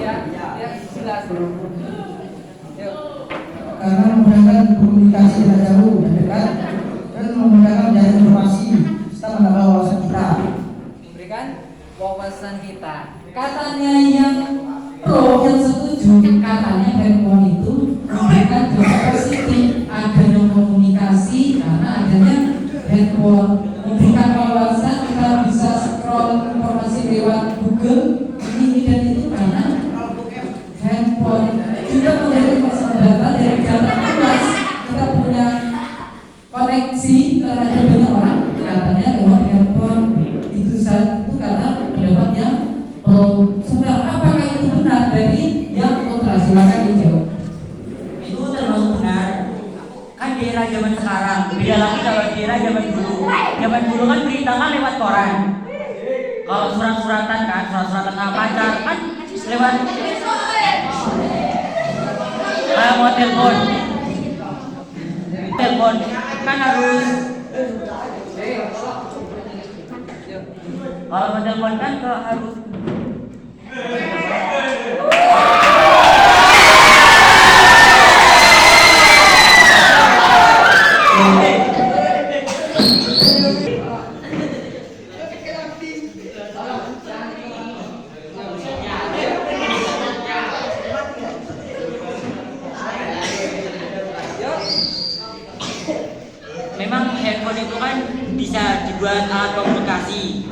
Ya, silakan. Yuk. Karena memudahkan komunikasi jarak jauh dan dekat dan memudahkan mencari informasi serta menambah wawasan kita. Memberikan wawasan kita. Katanya yang pro, yang setuju, katanya handphone itu memberikan dampak positif, adanya komunikasi karena adanya handphone, memberikan wawasan, kita bisa scroll informasi lewat Google ini dan itu karena handphone. Juga memberikan pesan data dari jarak luas, kita punya koneksi terhadap banyak orang, katanya lewat handphone. Itu karena pendapatnya sebenarnya apakah itu benar dari yang kontra? Silakan dijawab. Itu termasuk benar. Kan di era zaman sekarang beda lagi kalau di era zaman dulu. Zaman dulu kan berita kan lewat koran. Kalau surat-suratan kan, surat-suratan sama pacar kan lewat mau telepon kan harus, kalau mau telepon kan harus memang handphone itu kan bisa dibuat alat komunikasi.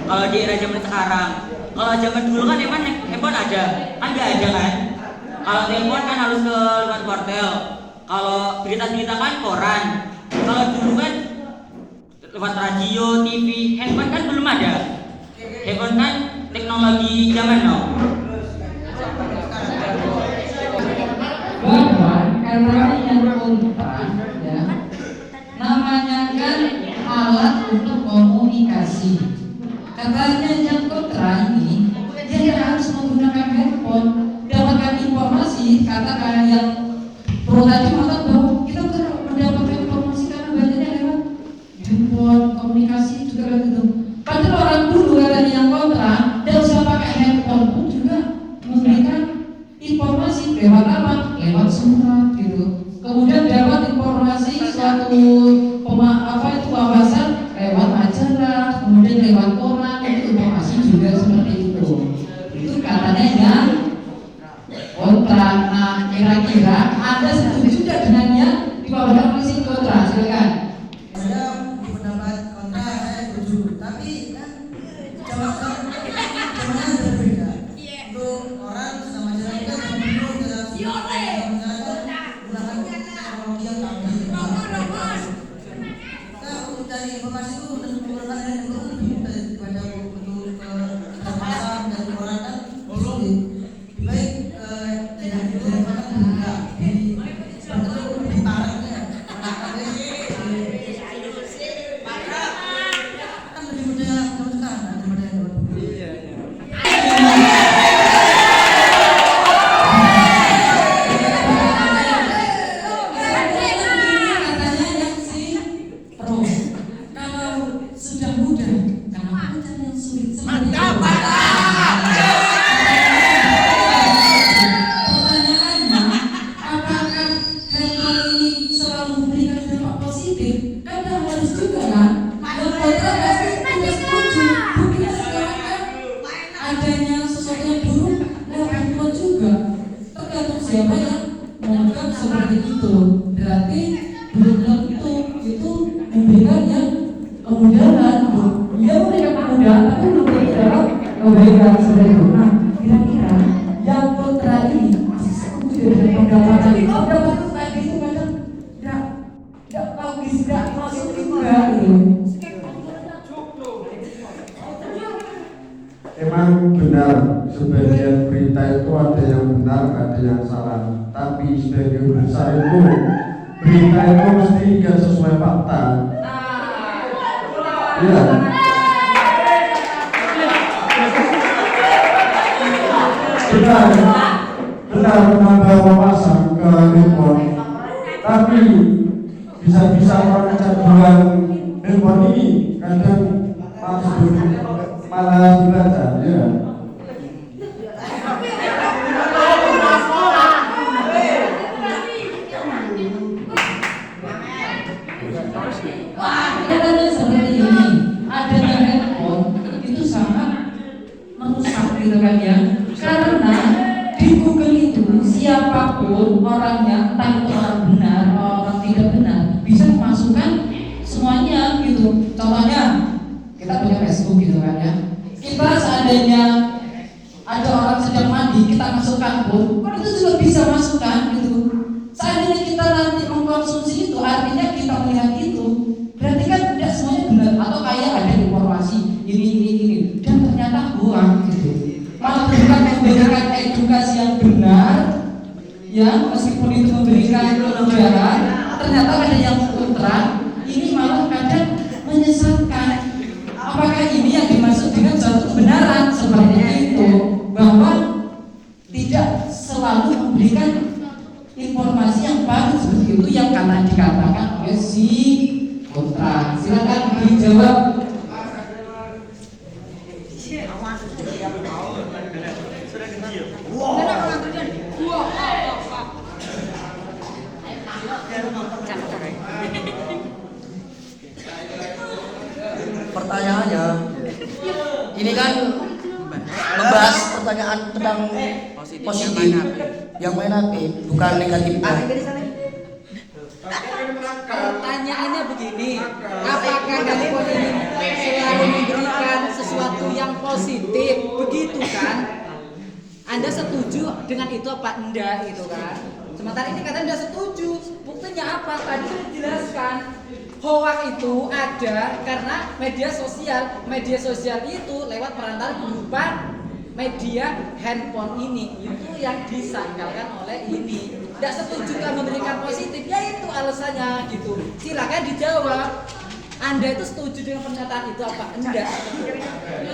Kalau di era zaman sekarang, kalau zaman dulu kan emang handphone ada, kan nggak ada kan. Kalau telepon kan harus ke lewat portel. Kalau berita-berita kan koran. Kalau dulu kan lewat radio, TV, handphone kan belum ada. Handphone kan teknologi zaman now. Bahwa karena yang kontra, ya, namanya kan alat untuk komunikasi. Katanya yang kontra ini dia harus menggunakan handphone, dapatkan informasi. Katakan yang pro tadi mengatakan bahwa kita mendapatkan informasi karena banyaknya lewat handphone, komunikasi juga begitu. Padahal orang dulu katanya yang kontra dan bisa pakai handphone pun juga memberikan informasi lewat apa? Lewat surat gitu. Kemudian dapat informasi suatu wawasan lewat majalah, kemudian lewat koran, itu informasi juga seperti itu. Itu katanya yang kontra. Nah, kira-kira Anda setuju tidak dengan yang dibawakan oleh si kontra? Silakan. Saya pendapat kontra, saya setuju. Tapi kan jawabannya berbeda. Untuk orang sama jalan kita belum dalam menggunakan teknologi yang canggih. Kita untuk cari informasi itu memerlukan handphone lebih mudah daripada untuk pasar dan koran kan sulit. Lebih baik dengan handphone kan mudah. Lebih parahnya kan lebih mudah zaman sekarang daripada handphone. Siapa yang menganggap seperti itu, berarti belum tentu itu memberikan yang kemudahan. Dia memberikan kemudahan, tapi belum tentu dapat kebaikan seperti itu. Nah, kira-kira yang kontra ini masih setuju dengan pendapatan itu? Pendapat tadi itu kadang tidak logis, tidak masuk juga gitu. Emang benar sebagian berita itu ada yang benar, ada yang salah. Tapi sebagian besar itu berita itu mesti tidak sesuai fakta. Iya. Benar menambah wawasan ke handphone. Tapi bisa-bisa orang kecanduan handphone ini kadang malah belajar, ya. siapapun orangnya, entah itu orang benar, orang tidak benar, bisa memasukkan semuanya gitu. Contohnya kita punya Facebook gitu kan ya. Kita seandainya ada orang sedang mandi, kita masukkan pun, orang itu juga bisa masukkan gitu. Seandainya kita nanti mengkonsumsi itu, artinya kita melihat itu, berarti kan tidak semuanya benar. Atau kayak ada informasi ini, dan ternyata hoax gitu. Malah bukan memberikan edukasi yang benar, ya meskipun itu memberikan pelajaran, ternyata ada yang kontra. Ini malah kadang menyesatkan. Apakah ini yang dimaksud dengan suatu kebenaran seperti itu? Bahwa tidak selalu memberikan informasi yang baru seperti itu yang dikatakan oleh si kontra. Silakan dijawab. Pertanyaannya, ini kan membahas pertanyaan tentang positif, yang mana bukan negatif. Pertanyaannya begini, apakah handphone ini selalu memberikan sesuatu yang positif? Begitu kan? Anda setuju dengan itu apa enggak gitu kan? Sementara ini katanya enggak setuju. Buktinya apa? Tadi sudah dijelaskan. Hoax itu ada karena media sosial. Media sosial itu lewat perantara berupa media handphone ini. Itu yang disangkalkan oleh ini. Tidak setuju kan memberikan positif, ya itu alasannya gitu. Silakan dijawab. Anda itu setuju dengan pernyataan itu apa enggak?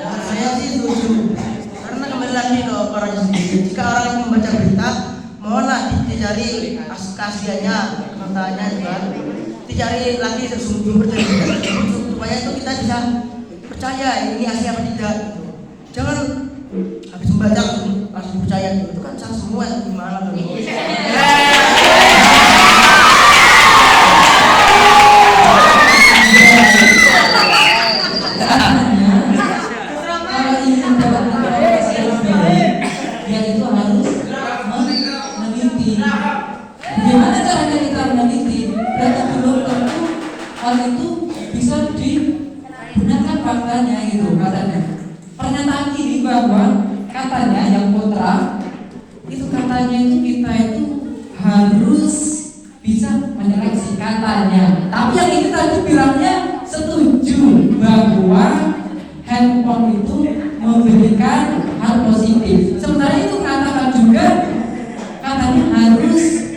Saya sih setuju. Karena kembali lagi ke orangnya sendiri. Jika orang yang membaca berita, mohonlah dicari kasihannya, katanya kan. Dicari lagi sumber supaya itu kita bisa percaya ini asli apa tidak. Jangan habis membaca langsung percaya itu kan salah semua gimana tuh. Kalau ingin dapat informasi yang baik, dia itu harus meneliti. Bagaimana caranya kita meneliti? Berarti belum tentu hal itu bisa dibenarkan faktanya gitu katanya. Pernyataan ini bahwa katanya yang kontra itu katanya itu kita itu harus bisa menyeleksi katanya. Tapi yang ini tadi bilangnya setuju bahwa handphone itu memberikan hal positif. Sementara itu katakan juga katanya harus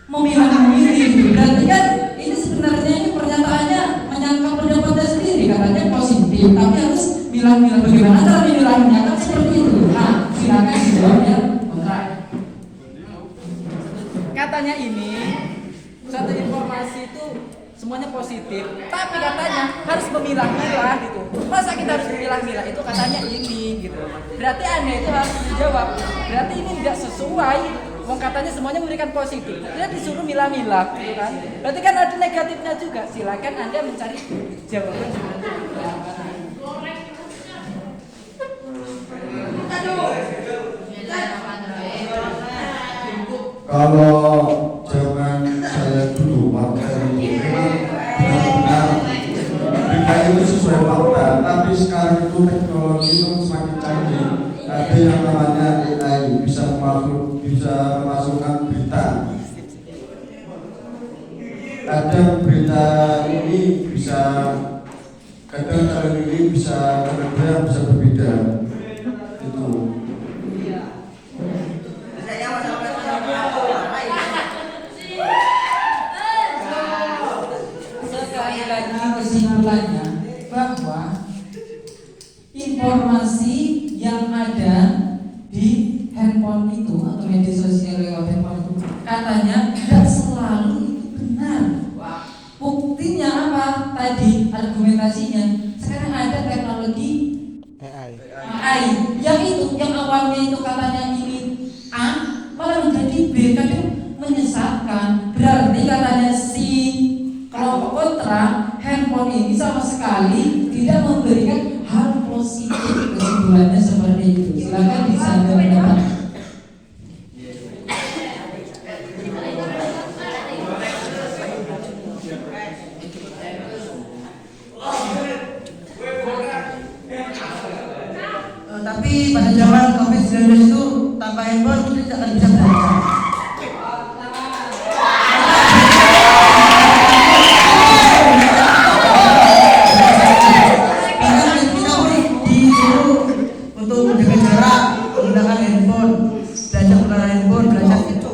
memilih-milih. Berarti kan ini sebenarnya ini pernyataannya menyangkal pendapatnya sendiri, katanya positif, tapi harus milah-milah. Bagaimana cara memilahnya kan seperti itu. Nah, silakan dijawab ya kontra. Katanya ini suatu informasi itu semuanya positif, tapi katanya harus memilah-milah gitu. Masa kita harus memilah-milah? Itu katanya ini gitu. Berarti Anda itu harus dijawab. Berarti ini tidak sesuai. Wong katanya semuanya memberikan positif. Dia disuruh milah-milah gitu kan. Berarti kan ada negatifnya juga. Silakan Anda mencari jawaban. Kalau zaman saya dulu waktu itu memang benar-benar berita itu sesuai fakta, tapi sekarang itu teknologi itu semakin canggih. Ada yang namanya AI, bisa memasukkan berita. Kadang berita ini bisa, kadang ini bisa berbeda. Itu. Sekali lagi kesimpulannya bahwa informasi yang ada di handphone itu atau media sosial lewat handphone itu katanya tidak selalu itu benar. Buktinya apa? Tadi argumentasinya sekarang ada teknologi AI yang awalnya itu katanya ini A malah menjadi B, kadang menyesatkan. Berarti katanya si kelompok kontra handphone ini sama sekali tidak memberikan hal positif. Kesimpulannya seperti itu. Silakan bisa pendapat. Tapi pada zaman COVID-19 itu tanpa handphone kita tidak akan bisa belajar. Bahkan kita pun disuruh untuk menjaga jarak, menggunakan handphone, belajar menggunakan handphone, belajar itu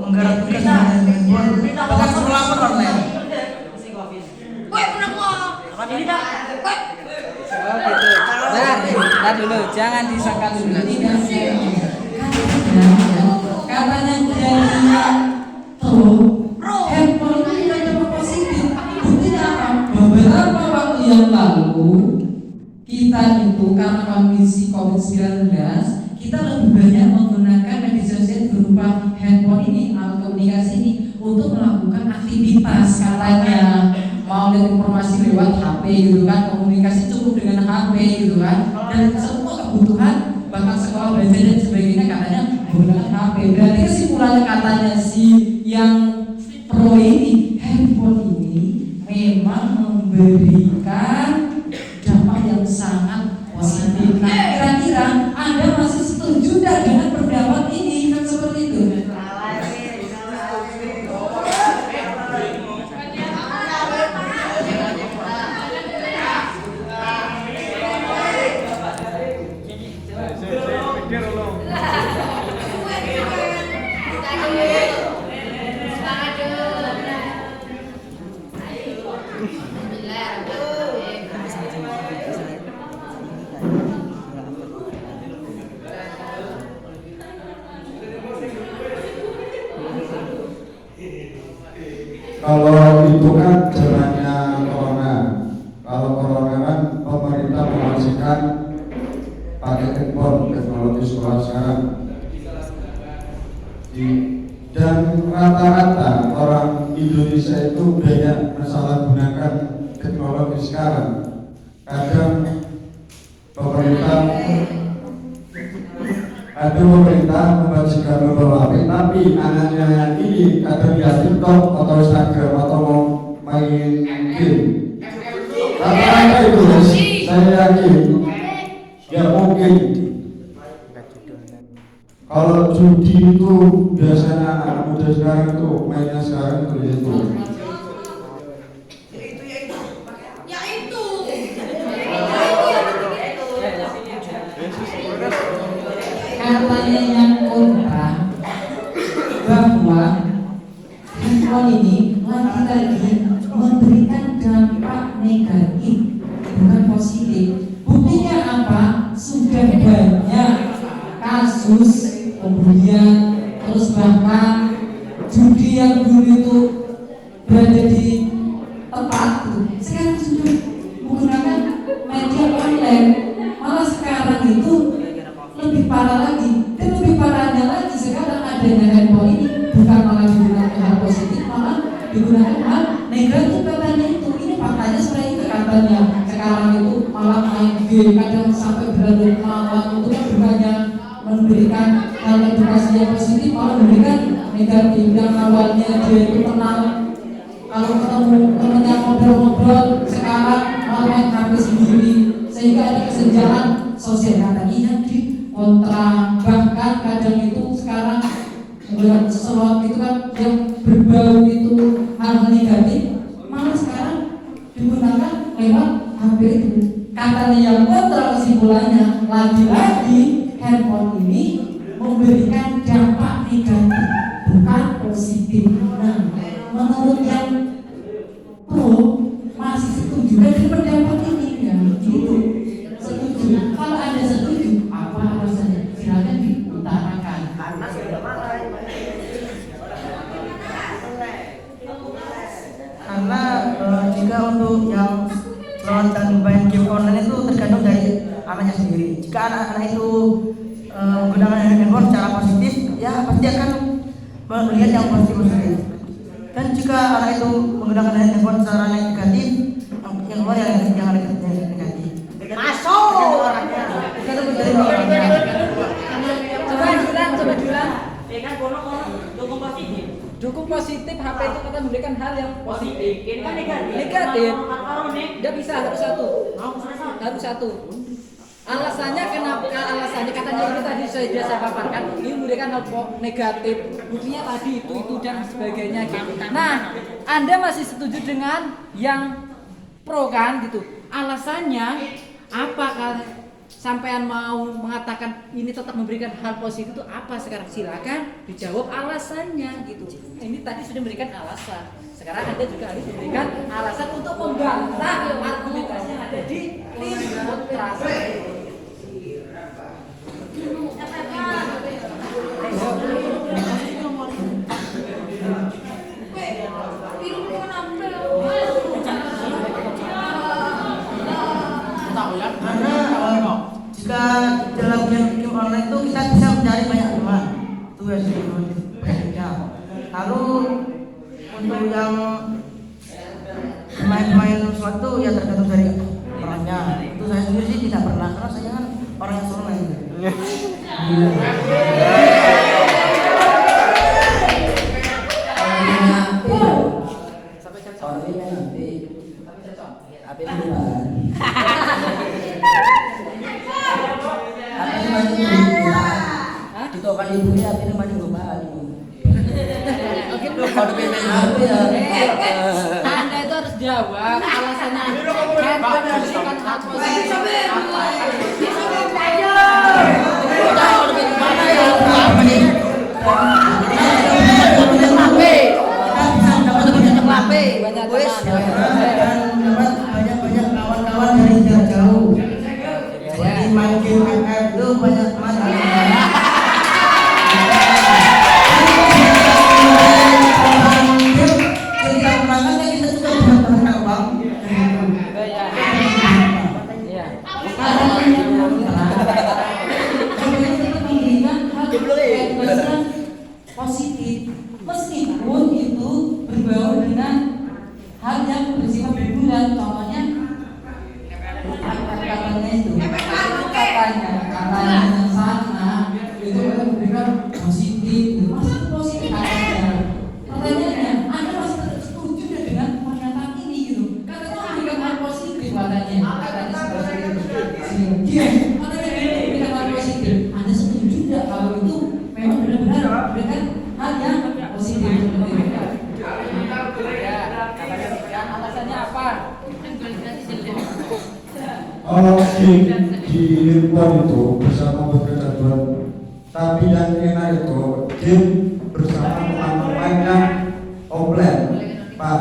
menggarap tugas menggunakan handphone, bahkan sekolah pun online. Oh gitu. Bentar dulu, jangan disangka dulu. Katanya jadinya handphone itu tidak cuma positif. Buktinya apa? Beberapa waktu yang lalu kita itu karena kondisi COVID-19 kita lebih banyak menggunakan media sosial berupa handphone ini, alat komunikasi ini untuk melakukan aktivitas katanya. Mau lihat informasi lewat HP gitu kan, komunikasi cukup dengan HP gitu kan, dan semua kebutuhan bahkan sekolah belajar dan sebagainya katanya menggunakan HP. Berarti kesimpulannya katanya si yang pro ini, handphone ini memang memberikan dampak yang sangat positif. Nah, kira-kira Anda masih setuju tidak dengan pendapat ini? Kan seperti itu. Kalau itu kan zamannya corona. Kalau corona kan pemerintah memastikan pakai handphone teknologi sekolah sekarang. Dan rata-rata orang Indonesia itu banyak menyalahgunakan teknologi sekarang. Kadang pemerintah membagikan membawa HP, tapi anaknya ini kadang lihat TikTok atau Instagram atau mau main game. Rata-rata itu saya yakin ya mungkin. Kalau judi itu biasanya anak muda sekarang itu mainnya sekarang itu. Katanya yang kontra bahwa handphone ini lagi-lagi memberikan dampak negatif bukan positif. Buktinya apa? Sudah banyak kasus pembulian, terus bahkan judi yang dulu itu berada di tempat sekarang sudah menggunakan media online. Malah sekarang itu lebih parah lagi, dan lebih parahnya lagi sekarang adanya handphone ini bukan malah digunakan hal positif, malah digunakan hal negatif katanya itu. Ini faktanya seperti itu katanya. Sekarang itu malah main game, kadang sampai berlarut malam, untuk bukannya memberikan hal edukasi yang positif, malah memberikan negatif. Yang awalnya dia itu kenal, kalau ketemu temennya ngobrol-ngobrol, sekarang malah main HP sendiri, sehingga ada kesenjangan sosial katanya yang di kontra. Bahkan kadang itu sekarang melihat sesuatu itu kan yang berbau itu hal negatif, malah sekarang digunakan lewat HP itu. Katanya yang kontra, kesimpulannya lagi-lagi handphone ini memberikan dampak negatif bukan positif. Nah, menurut yang pro masih setuju dengan pendapat ini ya gitu. Setuju. Kalau Anda setuju, apa alasannya? Silakan diutarakan. Karena jika untuk yang melakukan main game online itu tergantung dari anaknya sendiri. Jika anak-anak itu menggunakan handphone secara positif, ya pasti akan melihat yang positif. Dan jika anak itu menggunakan handphone secara negatif, yang keluar yang negatif. Masuk. Kita menjadi orangnya. Coba diulang. Kan kono dukung positif. Dukung positif, HP itu kata memberikan hal yang positif. Ini kan negatif. Negatif. Kalau Tidak bisa, harus satu. Harus satu. Alasannya kenapa? Alasannya katanya itu tadi saya paparkan, ini memberikan negatif, buktinya tadi itu dan sebagainya gitu. Nah, Anda masih setuju dengan yang pro kan gitu? Alasannya apakah sampean mau mengatakan ini tetap memberikan hal positif itu apa sekarang? Silakan dijawab alasannya gitu. Ini tadi sudah memberikan alasan. Sekarang Anda juga harus memberikan alasan untuk membantah argumentasi yang ada di tim kontra. Jika dalam game online itu kita bisa mencari banyak teman, itu yang berbeda. Lalu untuk yang main sesuatu ya tergantung dari orangnya. Itu saya sendiri sih tidak pernah, karena saya kan orang yang solo main. Anda itu harus jawab alasannya. Kan berdasarkan hal positif apa? Banyak kawan-kawan dari jauh. Jadi main game FF itu banyak teman. Positif meskipun itu berbau dengan hal yang bersifat berguna, contohnya katanya itu katanya yang sana itu memberikan positif, masih positif katanya. Pertanyaannya, Anda masih setuju dengan pernyataan ini gitu? Katanya memberikan hal positif katanya seperti itu. Dia katanya memberikan hal positif. Anda setuju tidak kalau itu memang benar-benar memberikan hal yang positif seperti itu? Ya, alasannya apa? Di handphone itu bersama bekerja buat, tapi yang enak itu game bersama teman-teman yang offline, Pak.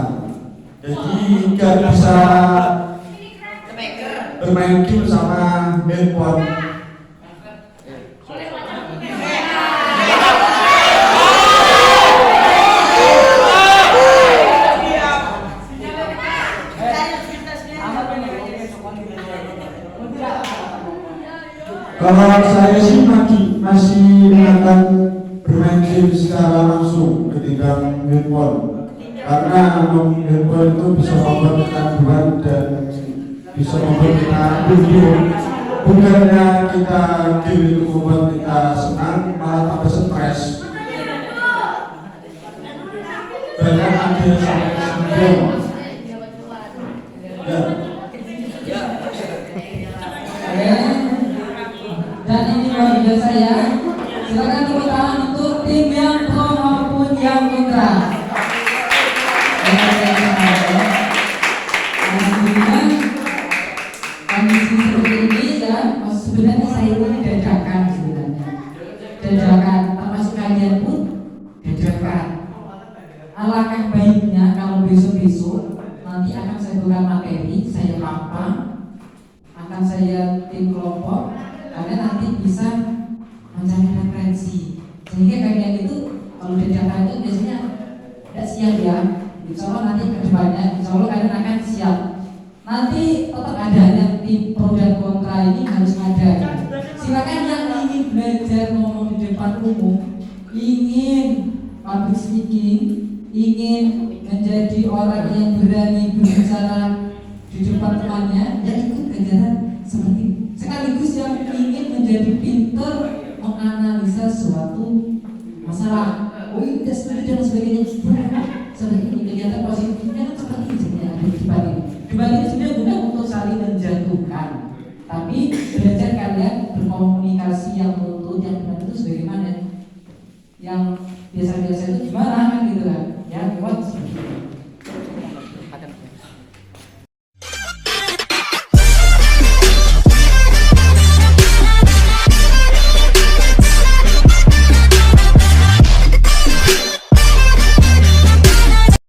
Jadi nggak bisa bermain game sama handphone. Kalau saya sih masih akan bermain game secara langsung ketimbang handphone, karena handphone itu bisa membuat kita kecanduan dan bisa membuat kita duduk. Bukannya kita game itu membuat kita senang, malah tambah stres. Banyak ada yang sampai sendiri. Dan ini luar biasa ya. Silakan tepuk tangan untuk tim yang pro maupun yang kontra. Kemudian kondisi seperti ini dan sebenarnya saya ini dadakan sebenarnya. Dadakan, termasuk kalian pun dadakan. Alangkah baiknya kalau besok-besok nanti akan saya buka materi, saya pampang, akan saya tim kelompok. Kalian nanti bisa mencari referensi, sehingga kalian itu kalau dadakan itu biasanya tidak siap ya. Insya Allah nanti kedepannya, insya Allah kalian akan siap. Nanti tetap ada yang tim pro dan kontra ini harus ada. Silakan yang ingin belajar ngomong di depan umum, ingin public speaking, ingin menjadi orang yang berani berbicara di depan temannya, ya ikut kegiatan seperti itu. Sekaligus yang ingin menjadi pintar menganalisa suatu masalah, tidak setuju dan sebagainya, seperti ini kegiatan positifnya kan seperti ini ada di debat ini. Debat ini sebenarnya bukan untuk saling menjatuhkan, Tapi belajar kalian berkomunikasi yang runtut, yang benar itu sebagaimana, yang biasa-biasa itu gimana kan gitu kan.